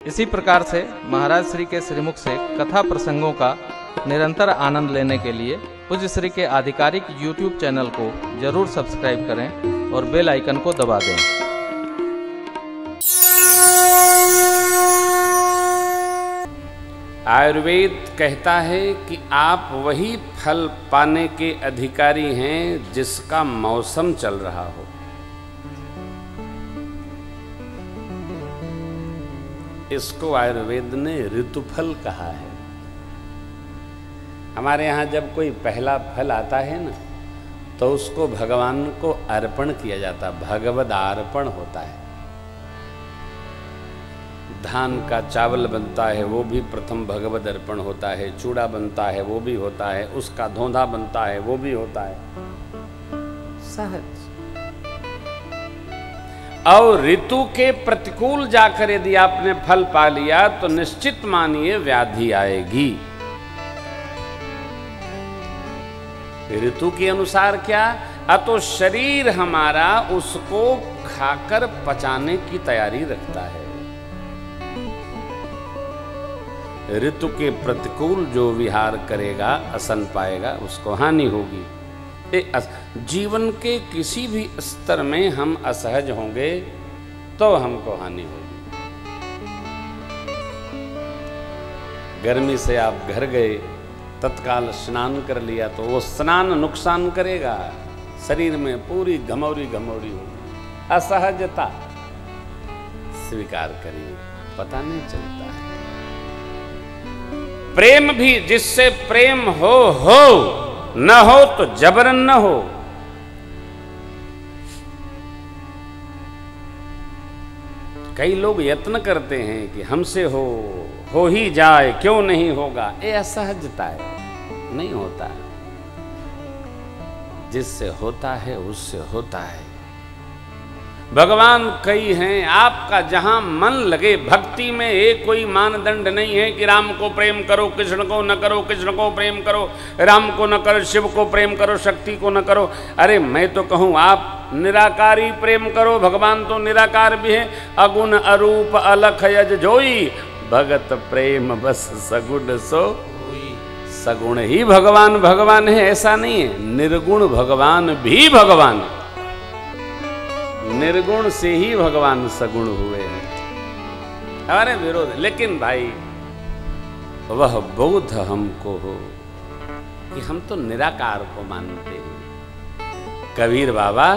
इसी प्रकार से महाराज श्री के श्रीमुख से कथा प्रसंगों का निरंतर आनंद लेने के लिए पूज्य श्री के आधिकारिक YouTube चैनल को जरूर सब्सक्राइब करें और बेल आइकन को दबा दें। आयुर्वेद कहता है कि आप वही फल पाने के अधिकारी हैं जिसका मौसम चल रहा हो। इसको आयुर्वेद ने ऋतुफल कहा है। हमारे यहाँ जब कोई पहला फल आता है ना, तो उसको भगवान को अर्पण किया जाता, भगवद अर्पण होता है। धान का चावल बनता है, वो भी प्रथम भगवद अर्पण होता है। चूड़ा बनता है, वो भी होता है। उसका धोंधा बनता है, वो भी होता है। सहज। और ऋतु के प्रतिकूल जाकर यदि आपने फल पा लिया तो निश्चित मानिए व्याधि आएगी। ऋतु के अनुसार क्या, तो शरीर हमारा उसको खाकर पचाने की तैयारी रखता है। ऋतु के प्रतिकूल जो विहार करेगा, असन पाएगा, उसको हानि होगी। जीवन के किसी भी स्तर में हम असहज होंगे तो हमको हानि होगी। गर्मी से आप घर गए, तत्काल स्नान कर लिया तो वो स्नान नुकसान करेगा, शरीर में पूरी घमौरी घमौरी होगी। असहजता स्वीकार करिए, पता नहीं चलता है। प्रेम भी जिससे प्रेम हो न हो तो जबरन न हो। कई लोग यत्न करते हैं कि हमसे हो ही जाए, क्यों नहीं होगा। ये असहजता है, नहीं होता। जिससे होता है उससे होता है। भगवान कई हैं, आपका जहां मन लगे भक्ति में, एक कोई मानदंड नहीं है कि राम को प्रेम करो, कृष्ण को न करो, कृष्ण को प्रेम करो, राम को न करो, शिव को प्रेम करो, शक्ति को न करो। अरे मैं तो कहूं आप निराकारी प्रेम करो, भगवान तो निराकार भी है। अगुण अरूप अलख यज जोई, भगत प्रेम बस सगुण सो। सगुण ही भगवान भगवान है ऐसा नहीं है, निर्गुण भगवान भी भगवान। निर्गुण से ही भगवान सगुण हुए हैं। हमारे विरोध, लेकिन भाई वह बोध हमको हो कि हम तो निराकार को मानते हैं। कबीर बाबा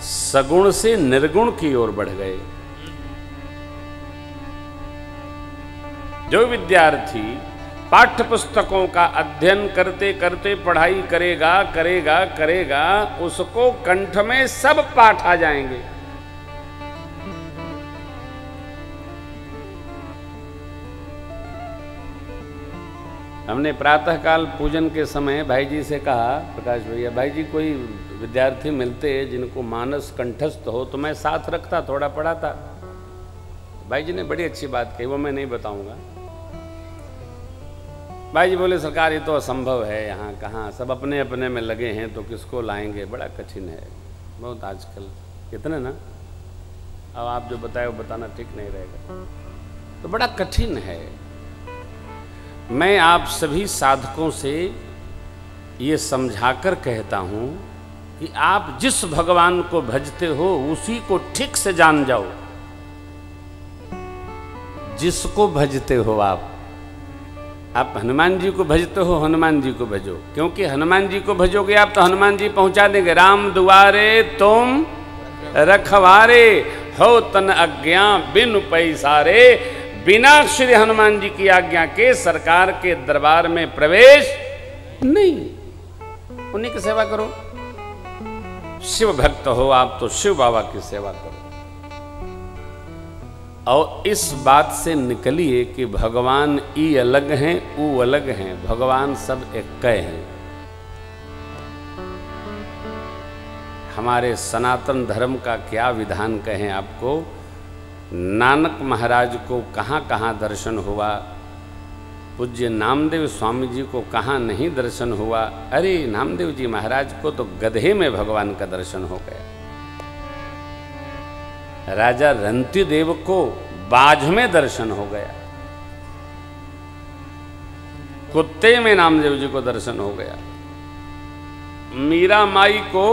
सगुण से निर्गुण की ओर बढ़ गए। जो विद्यार्थी पाठ्य पुस्तकों का अध्ययन करते करते पढ़ाई करेगा, उसको कंठ में सब पाठ आ जाएंगे। हमने प्रातःकाल पूजन के समय भाई जी से कहा, प्रकाश भैया, भाई जी कोई विद्यार्थी मिलते जिनको मानस कंठस्थ हो तो मैं साथ रखता, थोड़ा पढ़ाता। भाई जी ने बड़ी अच्छी बात कही, वो मैं नहीं बताऊंगा। भाई जी बोले सरकार ये तो असंभव है, यहाँ कहाँ, सब अपने अपने में लगे हैं तो किसको लाएंगे, बड़ा कठिन है बहुत आजकल। कितने ना, अब आप जो बताए वो बताना ठीक नहीं रहेगा, तो बड़ा कठिन है। मैं आप सभी साधकों से ये समझाकर कहता हूँ कि आप जिस भगवान को भजते हो उसी को ठीक से जान जाओ। जिसको भजते हो आप हनुमान जी को भजते हो, हनुमान जी को भजो, क्योंकि हनुमान जी को भजोगे आप तो हनुमान जी पहुंचा देंगे। राम दुआरे तुम रखवारे, हो तन आज्ञा बिनु पैसारे। बिना श्री हनुमान जी की आज्ञा के सरकार के दरबार में प्रवेश नहीं। उन्हीं की सेवा करो। शिव भक्त हो आप तो शिव बाबा की सेवा करो। और इस बात से निकलिए कि भगवान ई अलग हैं, ऊ अलग हैं, भगवान सब एक हैं। हमारे सनातन धर्म का क्या विधान कहें आपको। नानक महाराज को कहाँ कहाँ दर्शन हुआ, पूज्य नामदेव स्वामी जी को कहाँ नहीं दर्शन हुआ। अरे नामदेव जी महाराज को तो गधे में भगवान का दर्शन हो गया। राजा रंतिदेव को बाज में दर्शन हो गया, कुत्ते में नामदेव जी को दर्शन हो गया, मीरा माई को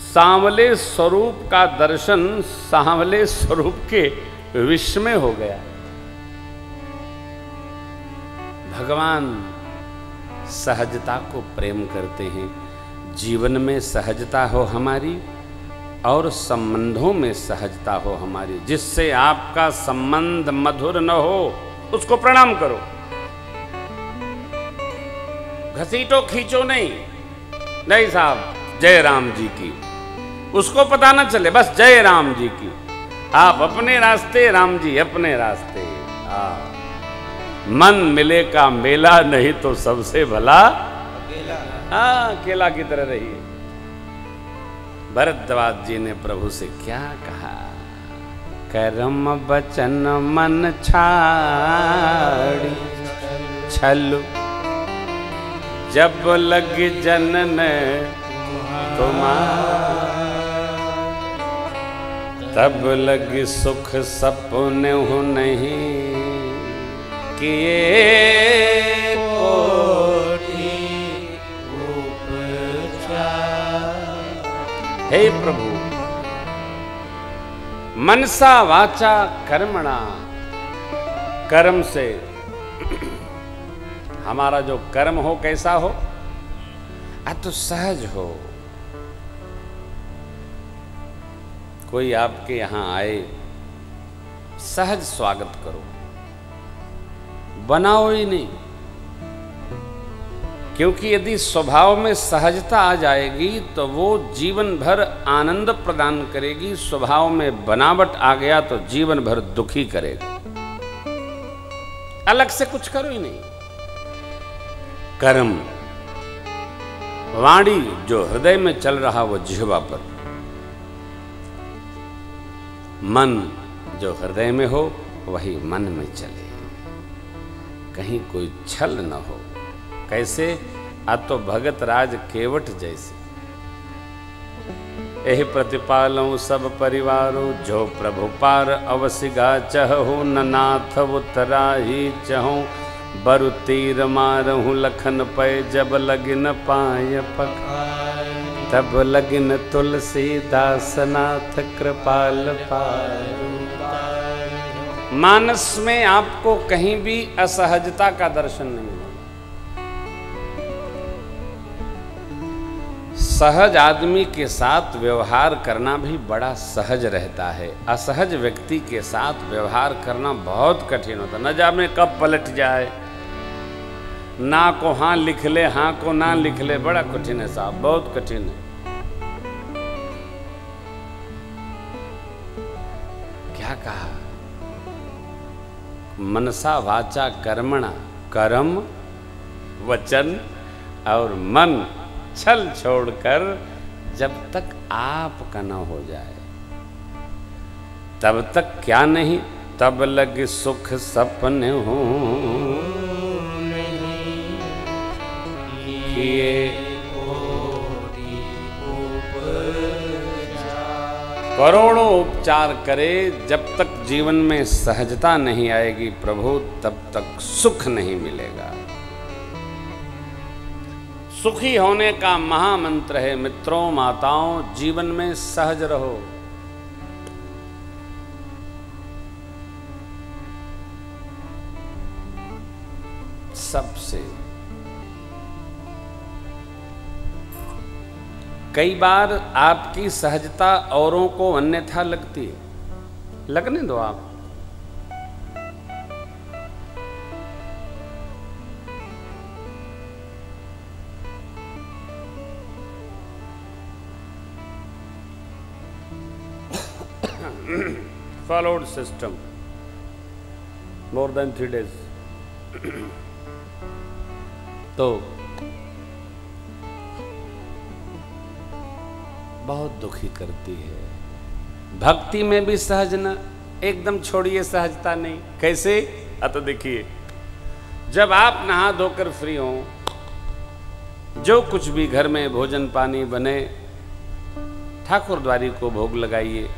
सांवले स्वरूप का दर्शन सांवले स्वरूप के विष में हो गया। भगवान सहजता को प्रेम करते हैं। जीवन में सहजता हो हमारी और संबंधों में सहजता हो हमारी। जिससे आपका संबंध मधुर न हो उसको प्रणाम करो, घसीटो खींचो नहीं। नहीं साहब, जय राम जी की, उसको पता न चले, बस जय राम जी की। आप अपने रास्ते, राम जी अपने रास्ते। मन मिले का मेला, नहीं तो सबसे भला केला की तरह रहिए। भरद्वाज जी ने प्रभु से क्या कहा? कर्म बचन मन छाड़ी छल, जब लग जनन तुम्हारा, तब लग सुख सपने हो नहीं किए कोटि उपचार। हे प्रभु, मनसा वाचा कर्मणा, कर्म से हमारा जो कर्म हो कैसा हो? तो सहज हो। कोई आपके यहां आए, सहज स्वागत करो, बनाओ ही नहीं। क्योंकि यदि स्वभाव में सहजता आ जाएगी तो वो जीवन भर आनंद प्रदान करेगी। स्वभाव में बनावट आ गया तो जीवन भर दुखी करेगा। अलग से कुछ करो ही नहीं। कर्म, वाणी जो हृदय में चल रहा वो जिह्वा पर, मन जो हृदय में हो वही मन में चले, कहीं कोई छल न हो। कैसे? तो भगत राज केवट जैसे। एहि प्रतिपालऊ सब परिवारो, जो प्रभु पार अवसिगा चहु, ननाथ उतराही चहु, बरु तीर मारहु लखन पय, जब लगिन पाय पखाय, तब लगिन तुलसीदास नाथ कृपाल पाय। मानस में आपको कहीं भी असहजता का दर्शन नहीं होगा। सहज आदमी के साथ व्यवहार करना भी बड़ा सहज रहता है। असहज व्यक्ति के साथ व्यवहार करना बहुत कठिन होता है। न जाने कब पलट जाए, ना को हाँ लिख ले, हाँ को ना लिख ले, बड़ा कठिन है साहब, बहुत कठिन है। क्या कहा? मनसा वाचा कर्मणा, कर्म वचन और मन छल छोड़कर जब तक आपका न हो जाए तब तक क्या नहीं, तब लग सुख सपने हो किए। करोड़ों उपचार करे, जब तक जीवन में सहजता नहीं आएगी प्रभु, तब तक सुख नहीं मिलेगा। सुखी होने का महामंत्र है मित्रों, माताओं, जीवन में सहज रहो। सबसे कई बार आपकी सहजता औरों को अन्यथा लगती है, लगने दो आप। Followed system more than 3 days तो बहुत दुखी करती है। भक्ति में भी सहज न, एकदम छोड़िए सहजता नहीं। कैसे? तो देखिए, जब आप नहा धोकर फ्री हो, जो कुछ भी घर में भोजन पानी बने, ठाकुर द्वारी को भोग लगाइए।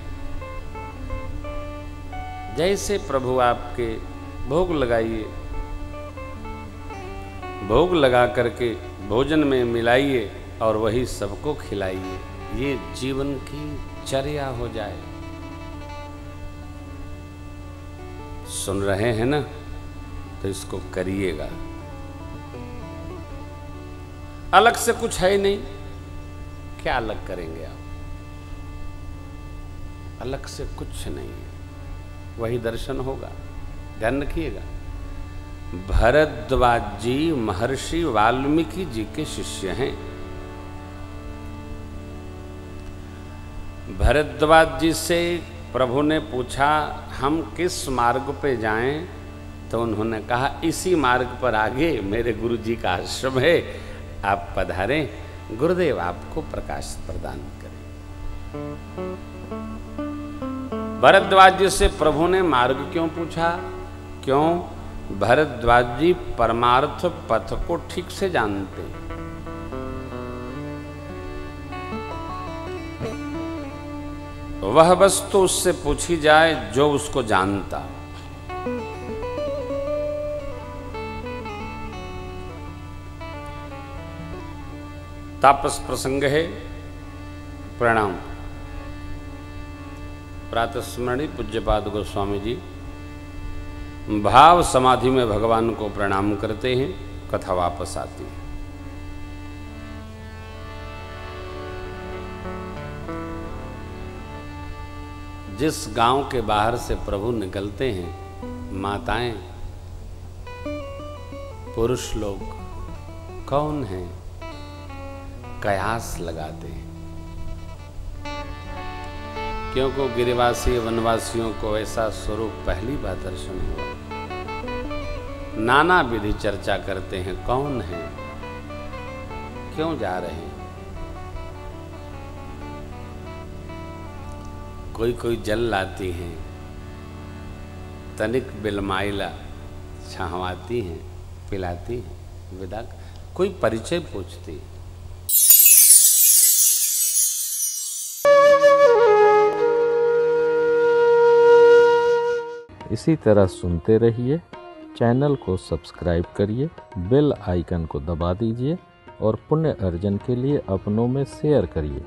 जैसे प्रभु आपके भोग लगाइए, भोग लगा करके भोजन में मिलाइए और वही सबको खिलाइए। ये जीवन की चर्या हो जाए। सुन रहे हैं ना, तो इसको करिएगा। अलग से कुछ है नहीं, क्या अलग करेंगे आप? अलग से कुछ नहीं है, वही दर्शन होगा। ध्यान रखिएगा। भरद्वाज जी महर्षि वाल्मीकि जी के शिष्य हैं। भरद्वाज जी से प्रभु ने पूछा हम किस मार्ग पे जाएं, तो उन्होंने कहा इसी मार्ग पर आगे मेरे गुरु जी का आश्रम है, आप पधारें, गुरुदेव आपको प्रकाश प्रदान करें। भरद्वाज जी से प्रभु ने मार्ग क्यों पूछा? क्यों? भरद्वाज जी परमार्थ पथ को ठीक से जानते। वह वस्तु उससे पूछी जाए जो उसको जानता। तापस प्रसंग है। प्रणाम। प्रातः स्मरणी पूज्यपाद गोस्वामी जी भाव समाधि में भगवान को प्रणाम करते हैं। कथा वापस आती है। जिस गांव के बाहर से प्रभु निकलते हैं, माताएं, पुरुष लोग कौन हैं? कयास लगाते हैं, क्योंकि गिरिवासी वनवासियों को ऐसा स्वरूप पहली बार दर्शन हुआ। नाना विधि चर्चा करते हैं, कौन है, क्यों जा रहे हैं। कोई कोई जल लाती हैं, तनिक बिलमाइला छाहवाती हैं, पिलाती हैं, विदा। कोई परिचय पूछती है। इसी तरह सुनते रहिए। चैनल को सब्सक्राइब करिए, बेल आइकन को दबा दीजिए और पुण्य अर्जन के लिए अपनों में शेयर करिए।